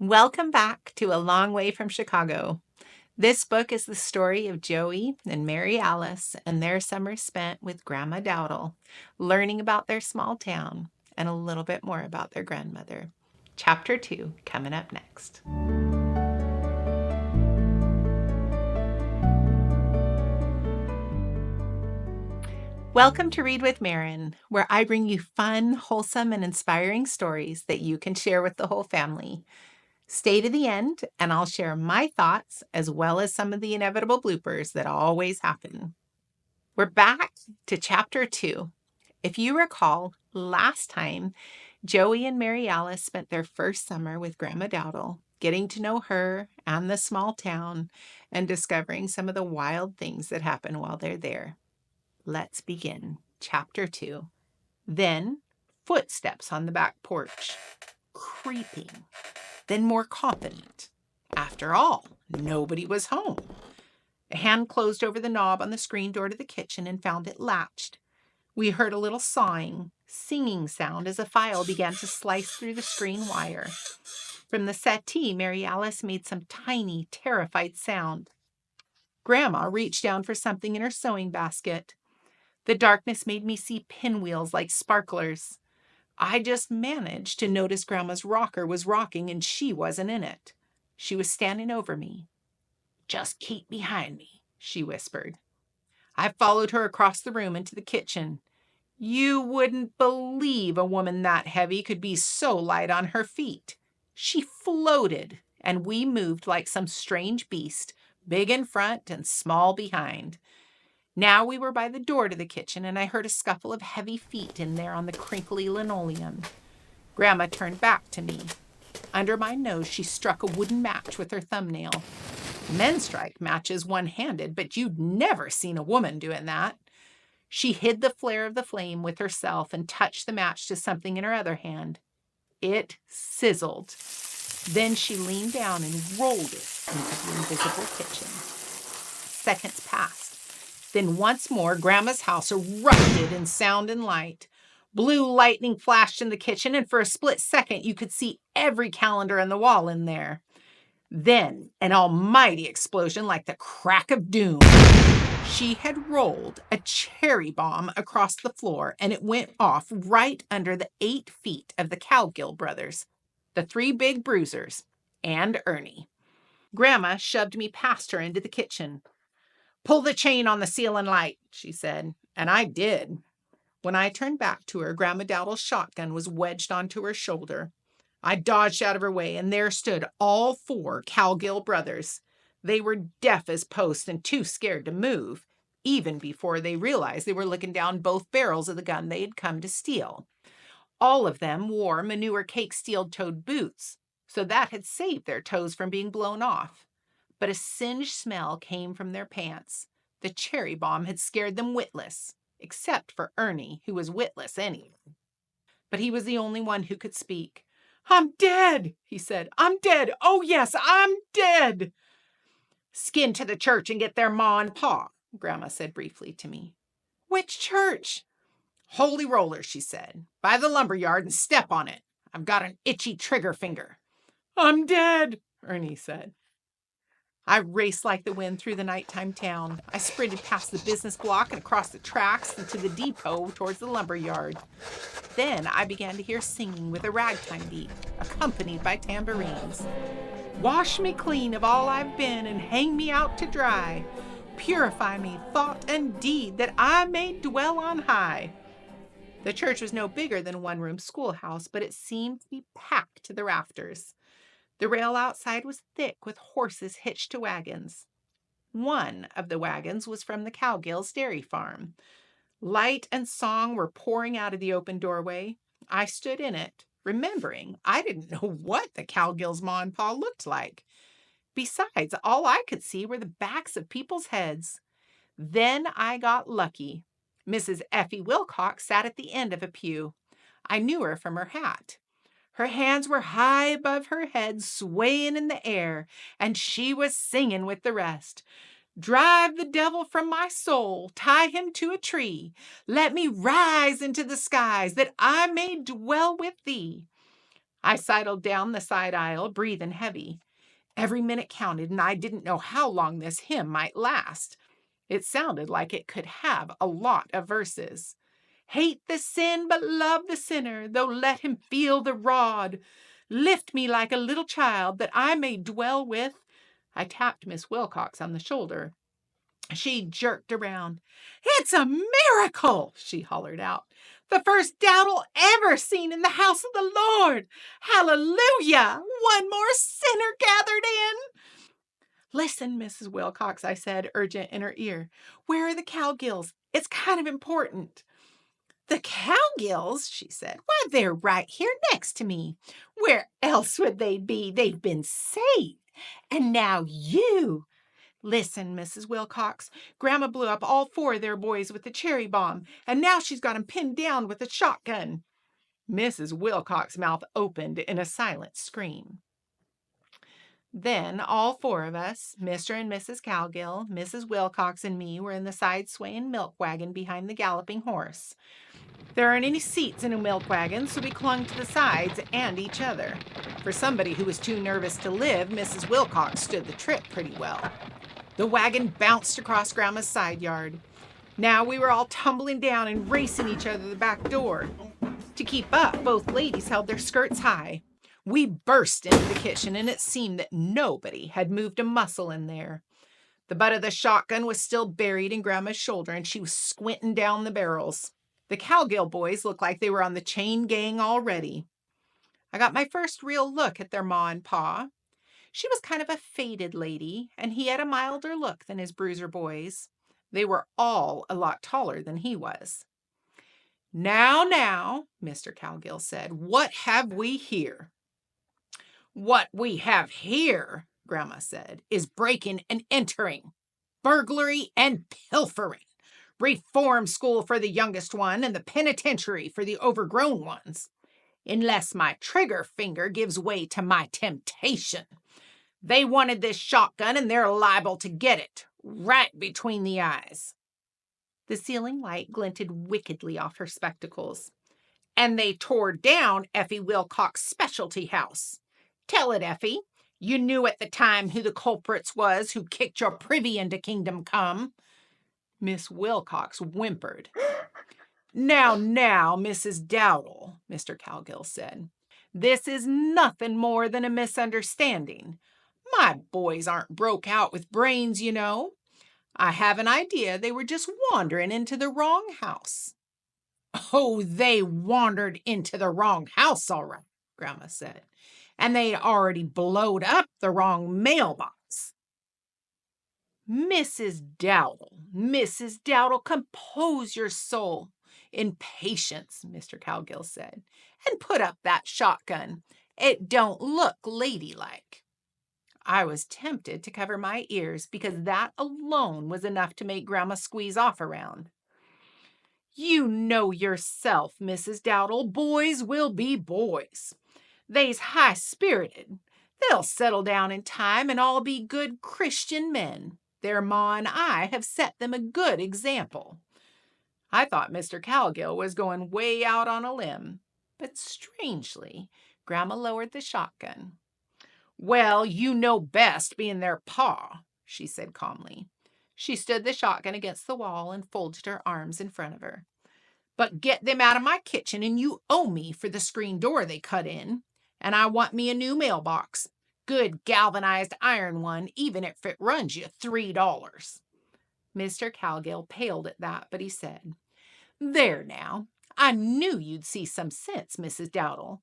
Welcome back to A Long Way from Chicago. This book is the story of Joey and Mary Alice and their summer spent with Grandma Dowdle, learning about their small town and a little bit more about their grandmother. Chapter 2 coming up next. Welcome to Read with Maren, where I bring you fun, wholesome, and inspiring stories that you can share with the whole family. Stay to the end, and I'll share my thoughts as well as some of the inevitable bloopers that always happen. We're back to Chapter 2. If you recall, last time, Joey and Mary Alice spent their first summer with Grandma Dowdle, getting to know her and the small town and discovering some of the wild things that happen while they're there. Let's begin. Chapter 2. Then, footsteps on the back porch. Creeping. Then more confident. After all, nobody was home. A hand closed over the knob on the screen door to the kitchen and found it latched. We heard a little singing sound as a file began to slice through the screen wire. From the settee, Mary Alice made some tiny, terrified sound. Grandma reached down for something in her sewing basket. The darkness made me see pinwheels like sparklers. I just managed to notice Grandma's rocker was rocking and she wasn't in it. She was standing over me. "Just keep behind me," she whispered. I followed her across the room into the kitchen. You wouldn't believe a woman that heavy could be so light on her feet. She floated, and we moved like some strange beast, big in front and small behind. Now we were by the door to the kitchen, and I heard a scuffle of heavy feet in there on the crinkly linoleum. Grandma turned back to me. Under my nose, she struck a wooden match with her thumbnail. Men strike matches one-handed, but you'd never seen a woman doing that. She hid the flare of the flame with herself and touched the match to something in her other hand. It sizzled. Then she leaned down and rolled it into the invisible kitchen. Seconds passed. Then once more, Grandma's house erupted in sound and light. Blue lightning flashed in the kitchen, and for a split second, you could see every calendar on the wall in there. Then an almighty explosion like the crack of doom. She had rolled a cherry bomb across the floor, and it went off right under the 8 feet of the Cowgill brothers, the 3 big bruisers, and Ernie. Grandma shoved me past her into the kitchen. "Pull the chain on the ceiling light," she said, and I did. When I turned back to her, Grandma Dowdle's shotgun was wedged onto her shoulder. I dodged out of her way, and there stood all 4 Cowgill brothers. They were deaf as posts and too scared to move, even before they realized they were looking down both barrels of the gun they had come to steal. All of them wore manure cake steel-toed boots, so that had saved their toes from being blown off. But a singed smell came from their pants. The cherry bomb had scared them witless, except for Ernie, who was witless anyway. But he was the only one who could speak. "I'm dead," he said. "I'm dead. Oh, yes, I'm dead." "Skin to the church and get their ma and pa," Grandma said briefly to me. "Which church?" "Holy Roller," she said. "By the lumber yard and step on it. I've got an itchy trigger finger." "I'm dead," Ernie said. I raced like the wind through the nighttime town. I sprinted past the business block and across the tracks and to the depot towards the lumber yard. Then I began to hear singing with a ragtime beat, accompanied by tambourines. "Wash me clean of all I've been and hang me out to dry. Purify me, thought and deed, that I may dwell on high." The church was no bigger than a one-room schoolhouse, but it seemed to be packed to the rafters. The rail outside was thick with horses hitched to wagons. One of the wagons was from the Cowgill's dairy farm. Light and song were pouring out of the open doorway. I stood in it, remembering I didn't know what the Cowgill's ma and pa looked like. Besides, all I could see were the backs of people's heads. Then I got lucky. Mrs. Effie Wilcox sat at the end of a pew. I knew her from her hat. Her hands were high above her head, swaying in the air, and she was singing with the rest. "Drive the devil from my soul, tie him to a tree. Let me rise into the skies, that I may dwell with thee." I sidled down the side aisle, breathing heavy. Every minute counted, and I didn't know how long this hymn might last. It sounded like it could have a lot of verses. Hate the sin, but love the sinner, though let him feel the rod. Lift me like a little child, that I may dwell with. I tapped Miss Wilcox on the shoulder. She jerked around. It's a miracle, she hollered out. The first Dowdle ever seen in the house of the Lord. Hallelujah! One more sinner gathered in. Listen, Mrs. Wilcox, I said, urgent in her ear. Where are the cowgills? It's kind of important. The cowgills, she said. Why, they're right here next to me. Where else would they be? They've been saved. And now you. Listen, Mrs. Wilcox, Grandma blew up all 4 of their boys with the cherry bomb, and now she's got 'em pinned down with a shotgun. Mrs. Wilcox's mouth opened in a silent scream. Then all 4 of us, Mr. and Mrs. Cowgill, Mrs. Wilcox, and me, were in the side-swaying milk wagon behind the galloping horse. There aren't any seats in a milk wagon, so we clung to the sides and each other. For somebody who was too nervous to live, Mrs. Wilcox stood the trip pretty well. The wagon bounced across Grandma's side yard. Now we were all tumbling down and racing each other to the back door. To keep up, both ladies held their skirts high. We burst into the kitchen, and it seemed that nobody had moved a muscle in there. The butt of the shotgun was still buried in Grandma's shoulder, and she was squinting down the barrels. The Cowgill boys looked like they were on the chain gang already. I got my first real look at their ma and pa. She was kind of a faded lady, and he had a milder look than his bruiser boys. They were all a lot taller than he was. Now, Mr. Cowgill said, what have we here? What we have here, Grandma said, is breaking and entering, burglary and pilfering, reform school for the youngest one, and the penitentiary for the overgrown ones. Unless my trigger finger gives way to my temptation. They wanted this shotgun, and they're liable to get it, right between the eyes. The ceiling light glinted wickedly off her spectacles. And they tore down Effie Wilcox's specialty house. Tell it, Effie. You knew at the time who the culprits was who kicked your privy into kingdom come. Miss Wilcox whimpered. Now, Mrs. Dowdle, Mr. Cowgill said. This is nothing more than a misunderstanding. My boys aren't broke out with brains, you know. I have an idea they were just wandering into the wrong house. Oh, they wandered into the wrong house, all right, Grandma said. And they'd already blowed up the wrong mailbox. Mrs. Dowdle, compose your soul. In patience, Mr. Cowgill said, and put up that shotgun. It don't look ladylike. I was tempted to cover my ears because that alone was enough to make Grandma squeeze off around. You know yourself, Mrs. Dowdle, boys will be boys. They's high-spirited. They'll settle down in time and all be good Christian men. Their ma and I have set them a good example. I thought Mr. Cowgill was going way out on a limb, but strangely, Grandma lowered the shotgun. Well, you know best, being their pa, she said calmly. She stood the shotgun against the wall and folded her arms in front of her. But get them out of my kitchen, and you owe me for the screen door they cut in. And I want me a new mailbox. Good galvanized iron one, even if it runs you $3. Mr. Cowgill paled at that, but he said, There now, I knew you'd see some sense, Mrs. Dowdle.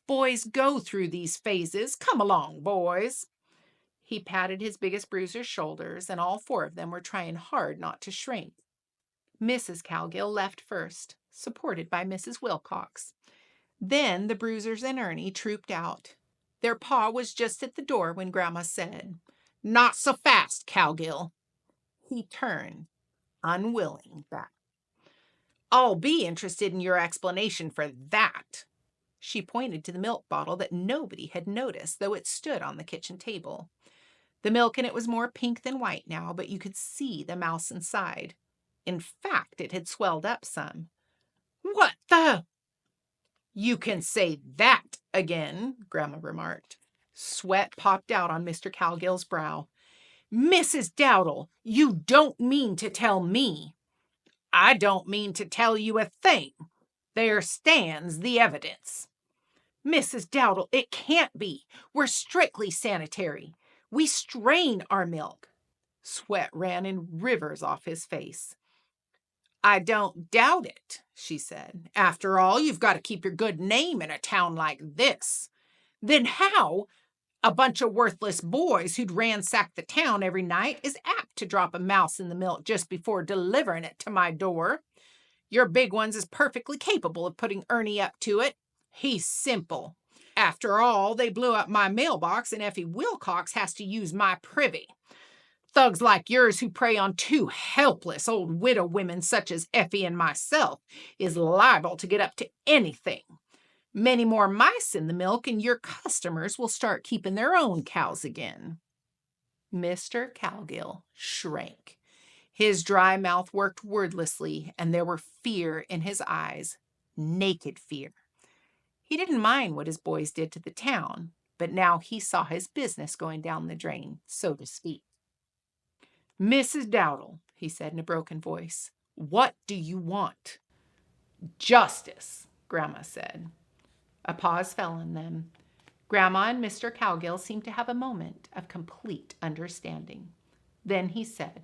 Boys go through these phases. Come along, boys. He patted his biggest bruiser's shoulders, and all 4 of them were trying hard not to shrink. Mrs. Cowgill left first, supported by Mrs. Wilcox. Then the bruisers and Ernie trooped out. Their pa was just at the door when Grandma said, Not so fast, Cowgill. He turned, unwilling, back. I'll be interested in your explanation for that. She pointed to the milk bottle that nobody had noticed, though it stood on the kitchen table. The milk in it was more pink than white now, but you could see the mouse inside. In fact, it had swelled up some. What the? You can say that again, Grandma remarked. Sweat popped out on Mr. Cowgill's brow. Mrs. Dowdle, you don't mean to tell me. I don't mean to tell you a thing. There stands the evidence. Mrs. Dowdle, it can't be. We're strictly sanitary. We strain our milk. Sweat ran in rivers off his face. I don't doubt it, she said. After all, you've got to keep your good name in a town like this. Then how a bunch of worthless boys who'd ransack the town every night is apt to drop a mouse in the milk just before delivering it to my door? Your big ones is perfectly capable of putting Ernie up to it. He's simple. After all, they blew up my mailbox and Effie Wilcox has to use my privy. Thugs like yours who prey on two helpless old widow women such as Effie and myself is liable to get up to anything. Many more mice in the milk and your customers will start keeping their own cows again. Mr. Cowgill shrank. His dry mouth worked wordlessly, and there were fear in his eyes, naked fear. He didn't mind what his boys did to the town, but now he saw his business going down the drain, so to speak. Mrs. Dowdle, he said in a broken voice, what do you want? Justice, Grandma said. A pause fell on them. Grandma and Mr. Cowgill seemed to have a moment of complete understanding. Then he said,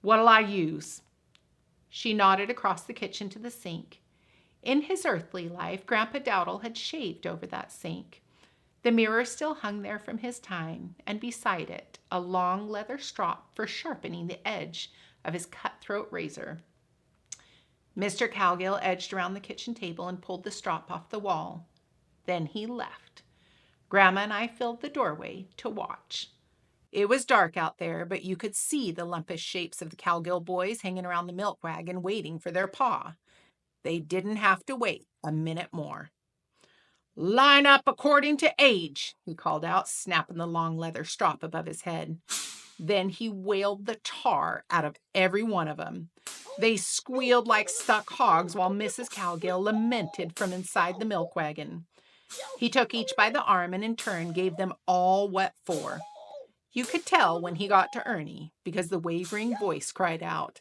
what'll I use? She nodded across the kitchen to the sink. In his earthly life, Grandpa Dowdle had shaved over that sink. The mirror still hung there from his time, and beside it, a long leather strop for sharpening the edge of his cutthroat razor. Mr. Cowgill edged around the kitchen table and pulled the strop off the wall. Then he left. Grandma and I filled the doorway to watch. It was dark out there, but you could see the lumpish shapes of the Cowgill boys hanging around the milk wagon waiting for their pa. They didn't have to wait a minute more. Line up according to age, he called out, snapping the long leather strop above his head. Then he whaled the tar out of every one of them. They squealed like stuck hogs while Mrs. Cowgill lamented from inside the milk wagon. He took each by the arm and in turn gave them all what for. You could tell when he got to Ernie because the wavering voice cried out,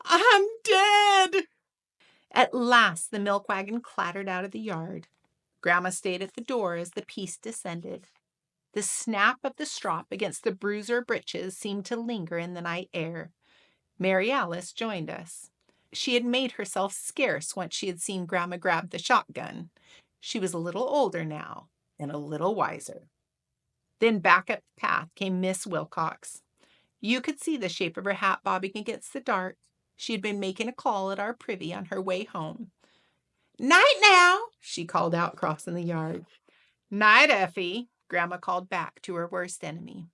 I'm dead! At last the milk wagon clattered out of the yard. Grandma stayed at the door as the piece descended. The snap of the strop against the bruiser breeches seemed to linger in the night air. Mary Alice joined us. She had made herself scarce once she had seen Grandma grab the shotgun. She was a little older now and a little wiser. Then back up the path came Miss Wilcox. You could see the shape of her hat bobbing against the dark. She had been making a call at our privy on her way home. Night now, she called out, crossing the yard. Night, Effie, Grandma called back to her worst enemy.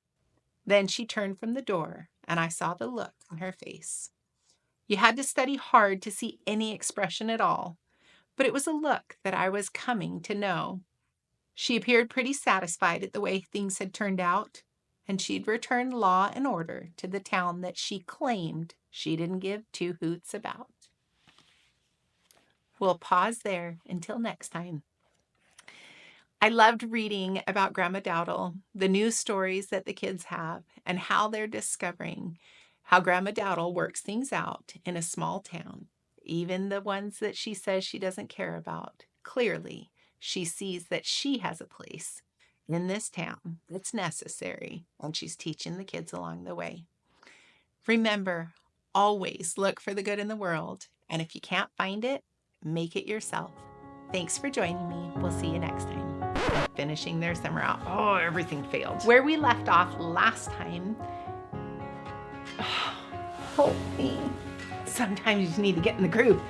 Then she turned from the door, and I saw the look on her face. You had to study hard to see any expression at all, but it was a look that I was coming to know. She appeared pretty satisfied at the way things had turned out, and she'd returned law and order to the town that she claimed she didn't give two hoots about. We'll pause there until next time. I loved reading about Grandma Dowdle, the new stories that the kids have, and how they're discovering how Grandma Dowdle works things out in a small town, even the ones that she says she doesn't care about. Clearly, she sees that she has a place in this town that's necessary, and she's teaching the kids along the way. Remember, always look for the good in the world, and if you can't find it, make it yourself. Thanks for joining me. We'll see you next time. Finishing their summer out. Oh, everything failed. Where we left off last time. Oh, help me. Sometimes you just need to get in the groove.